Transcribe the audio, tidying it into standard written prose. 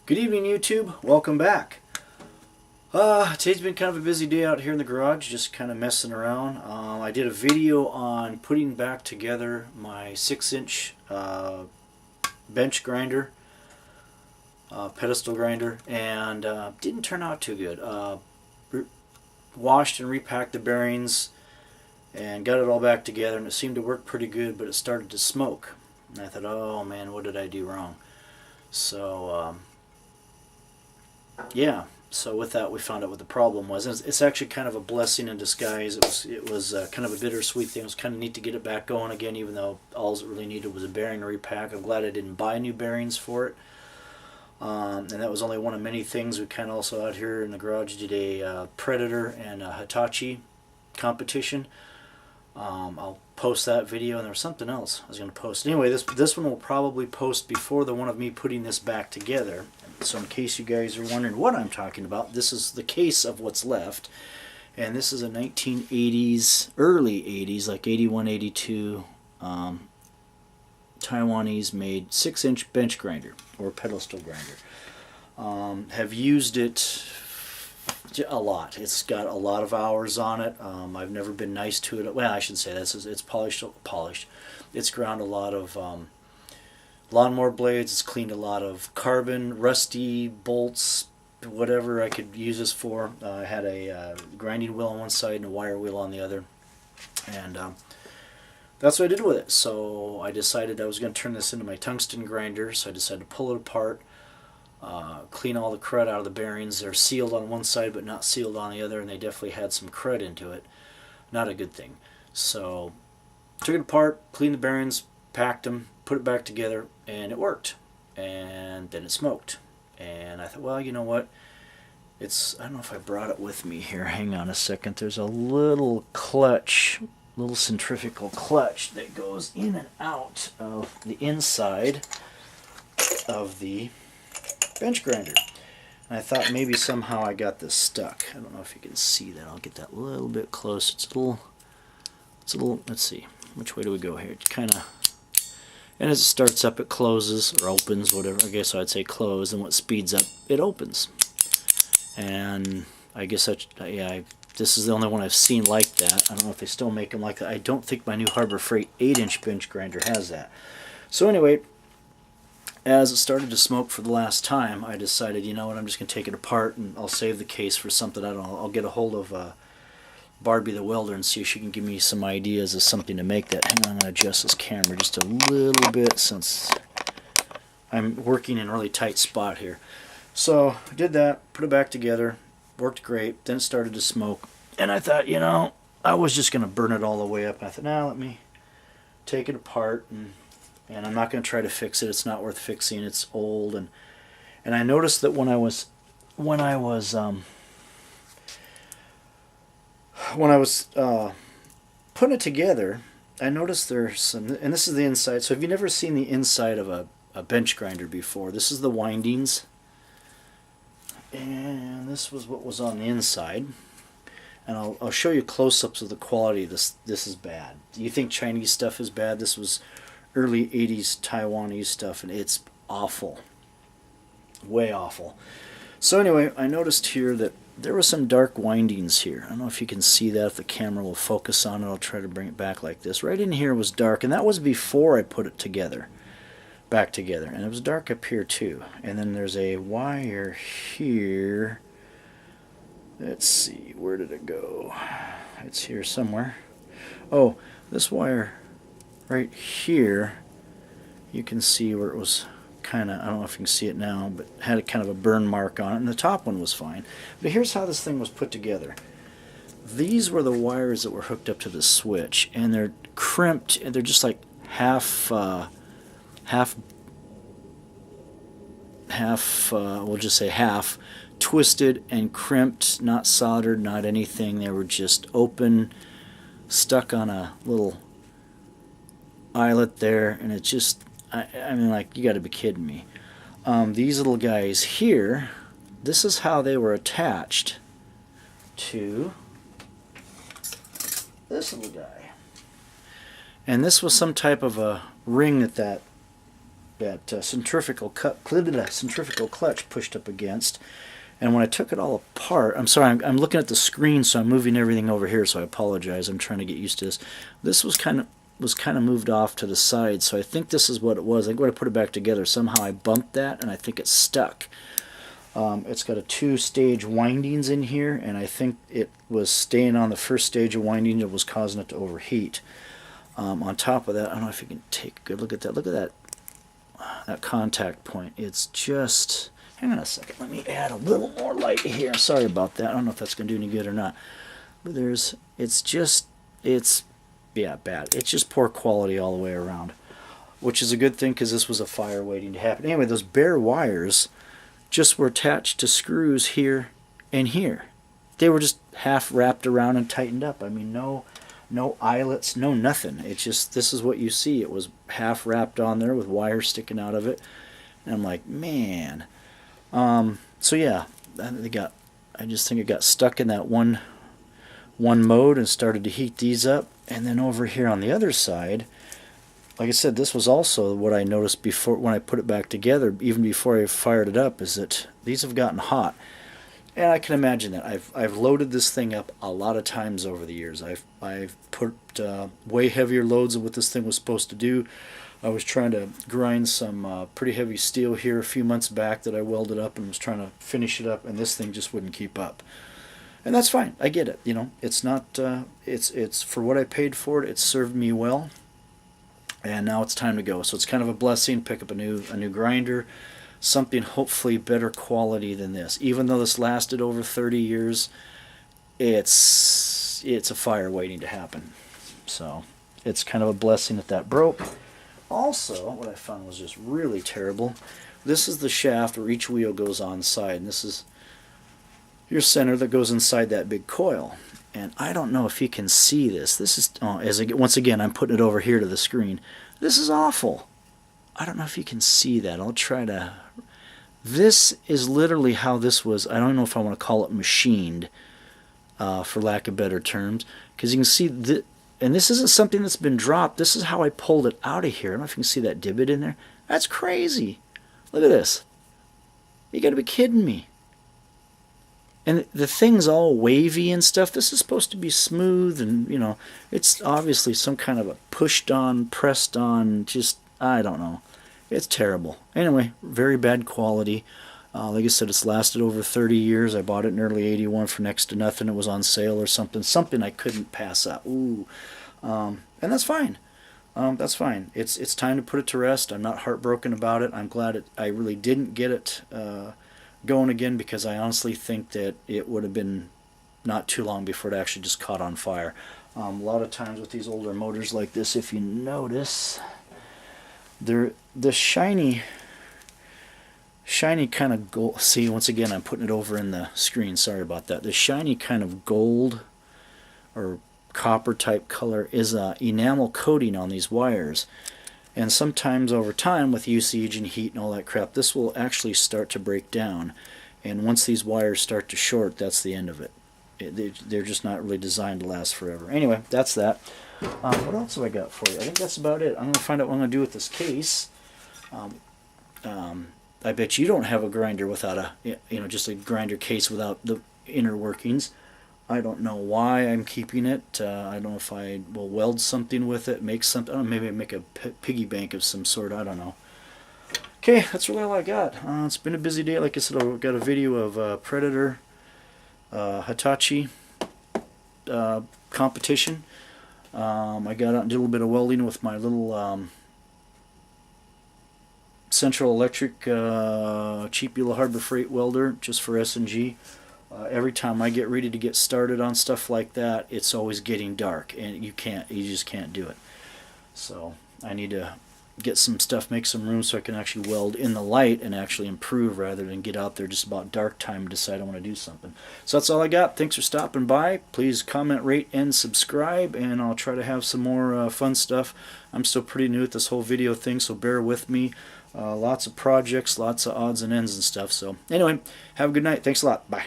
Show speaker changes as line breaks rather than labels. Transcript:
Good evening, YouTube. Welcome back. Today's been kind of a busy day out here in the garage, just kind of messing around. I did a video on putting back together my 6-inch bench grinder, pedestal grinder, and didn't turn out too good. Washed and repacked the bearings and got it all back together, and it seemed to work pretty good, but it started to smoke. And I thought, oh man, what did I do wrong? So, yeah, so with that we found out what the problem was. And it's actually kind of a blessing in disguise. It was kind of a bittersweet thing. It was kind of neat to get it back going again, even though all it really needed was a bearing repack. I'm glad I didn't buy new bearings for it. And that was only one of many things. We kind of also out here in the garage did a Predator and a Hitachi competition. I'll post that video, and there was something else I was going to post. Anyway, this one will probably post before the one of me putting this back together. So in case you guys are wondering what I'm talking about, this is the case of what's left. And this is a 1980s, early 80s, like 81, 82, Taiwanese made 6-inch bench grinder or pedestal grinder. Have used it a lot. It's got a lot of hours on it. I've never been nice to it. Well, I should say this is it's polished. It's ground a lot of lawnmower blades. It's cleaned a lot of carbon, rusty bolts, whatever I could use this for. I had a grinding wheel on one side and a wire wheel on the other, and that's what I did with it. So I decided I was going to turn this into my tungsten grinder. So I decided to pull it apart, clean all the crud out of the bearings. They're sealed on one side but not sealed on the other, and they definitely had some crud into it. Not a good thing. So took it apart, cleaned the bearings, packed them, put it back together, and it worked. And then it smoked. And I thought, well, you know what? I don't know if I brought it with me here. Hang on a second. There's a little clutch, little centrifugal clutch that goes in and out of the inside of the bench grinder. And I thought maybe somehow I got this stuck. I don't know if you can see that. I'll get that a little bit close. It's a little, let's see. Which way do we go here? It kind of, and as it starts up, it closes or opens, whatever. I guess I'd say close, and what speeds up, it opens. And I guess this is the only one I've seen like that. I don't know if they still make them like that. I don't think my new Harbor Freight 8-inch bench grinder has that. So anyway, as it started to smoke for the last time, I decided, you know what, I'm just going to take it apart, and I'll save the case for something. I don't know. I'll get a hold of Barbie the welder and see if she can give me some ideas of something to make that. Hang on, I'm going to adjust this camera just a little bit since I'm working in a really tight spot here. So I did that, put it back together, worked great. Then it started to smoke, and I thought, you know, I was just going to burn it all the way up. I thought, now let me take it apart, and I'm not going to try to fix it. It's not worth fixing. It's old, and I noticed that when I was putting it together, I noticed there's some, and this is the inside. So if you've never seen the inside of a bench grinder before, this is the windings, and this was what was on the inside. And I'll show you close-ups of the quality of this. This is bad. You think Chinese stuff is bad? This was early 80s Taiwanese stuff, and it's awful. Way awful. So anyway, I noticed here that there were some dark windings here. I don't know if you can see that. If the camera will focus on it, I'll try to bring it back like this. Right in here was dark, and that was before I put it together, back together. And it was dark up here too. And then there's a wire here. Let's see, where did it go? It's here somewhere. Oh, this wire right here, you can see where it was kind of, I don't know if you can see it now, but had a kind of a burn mark on it, and the top one was fine. But here's how this thing was put together. These were the wires that were hooked up to the switch, and they're crimped, and they're just like we'll just say half, twisted and crimped, not soldered, not anything. They were just open, stuck on a little eyelet there, and it just, I mean, like, you got to be kidding me. These little guys here, this is how they were attached to this little guy. And this was some type of a ring that centrifugal clutch pushed up against. And when I took it all apart, I'm sorry, I'm looking at the screen, so I'm moving everything over here, so I apologize. I'm trying to get used to this. This was kind of moved off to the side, so I think this is what it was. I'm going to put it back together. Somehow I bumped that, and I think it's stuck. It's got a 2-stage windings in here, and I think it was staying on the first stage of winding. It was causing it to overheat. On top of that, I don't know if you can take a good look at that. Look at that contact point. It's just... Hang on a second. Let me add a little more light here. Sorry about that. I don't know if that's going to do any good or not. But it's bad. It's just poor quality all the way around, which is a good thing because this was a fire waiting to happen. Anyway, those bare wires just were attached to screws here and here. They were just half wrapped around and tightened up. I mean, no eyelets, no nothing. It's just, this is what you see. It was half wrapped on there with wires sticking out of it. And I'm like, man. So yeah, I just think it got stuck in that one mode and started to heat these up. And then over here on the other side, like I said, this was also what I noticed before when I put it back together, even before I fired it up, is that these have gotten hot. And I can imagine that. I've loaded this thing up a lot of times over the years. I've put way heavier loads than what this thing was supposed to do. I was trying to grind some pretty heavy steel here a few months back that I welded up and was trying to finish it up, and this thing just wouldn't keep up. And that's fine. I get it. You know, it's not. It's for what I paid for it. It served me well, and now it's time to go. So it's kind of a blessing. Pick up a new grinder, something hopefully better quality than this. Even though this lasted over 30 years, it's a fire waiting to happen. So it's kind of a blessing that broke. Also, what I found was just really terrible. This is the shaft where each wheel goes on side, and this is your center that goes inside that big coil. And I don't know if you can see this. This is once again, I'm putting it over here to the screen. This is awful. I don't know if you can see that. I'll try to. This is literally how this was. I don't know if I want to call it machined, for lack of better terms, because you can see that. And this isn't something that's been dropped. This is how I pulled it out of here. I don't know if you can see that divot in there. That's crazy. Look at this. You got to be kidding me. And the thing's all wavy and stuff. This is supposed to be smooth, and you know, it's obviously some kind of a pushed on, pressed on, just, I don't know. It's terrible. Anyway, very bad quality. Like I said, it's lasted over 30 years. I bought it in early 81 for next to nothing. It was on sale or something. Something I couldn't pass up. Ooh. And that's fine. That's fine. It's time to put it to rest. I'm not heartbroken about it. I'm glad I really didn't get it going again, because I honestly think that it would have been not too long before it actually just caught on fire. A lot of times with these older motors like this, if you notice, they're the shiny kind of gold. See, once again, I'm putting it over in the screen. Sorry about that. The shiny kind of gold or copper type color is a enamel coating on these wires. And sometimes over time, with usage and heat and all that crap, this will actually start to break down. And once these wires start to short, that's the end of it. They're just not really designed to last forever. Anyway, that's that. What else have I got for you? I think that's about it. I'm going to find out what I'm going to do with this case. I bet you don't have a grinder without just a grinder case without the inner workings. I don't know why I'm keeping it. I don't know if I will weld something with it, make something. I don't know, maybe make a piggy bank of some sort. I don't know. Okay, that's really all I got. It's been a busy day. Like I said, I've got a video of Predator Hitachi competition. I got out and did a little bit of welding with my little Central Electric cheap Eula Harbor Freight welder, just for S&G. Every time I get ready to get started on stuff like that, it's always getting dark, and you just can't do it. So I need to get some stuff, make some room so I can actually weld in the light and actually improve, rather than get out there just about dark time and decide I want to do something. So that's all I got. Thanks for stopping by. Please comment, rate, and subscribe, and I'll try to have some more fun stuff. I'm still pretty new at this whole video thing, so bear with me. Lots of projects, lots of odds and ends and stuff. So anyway, have a good night. Thanks a lot. Bye.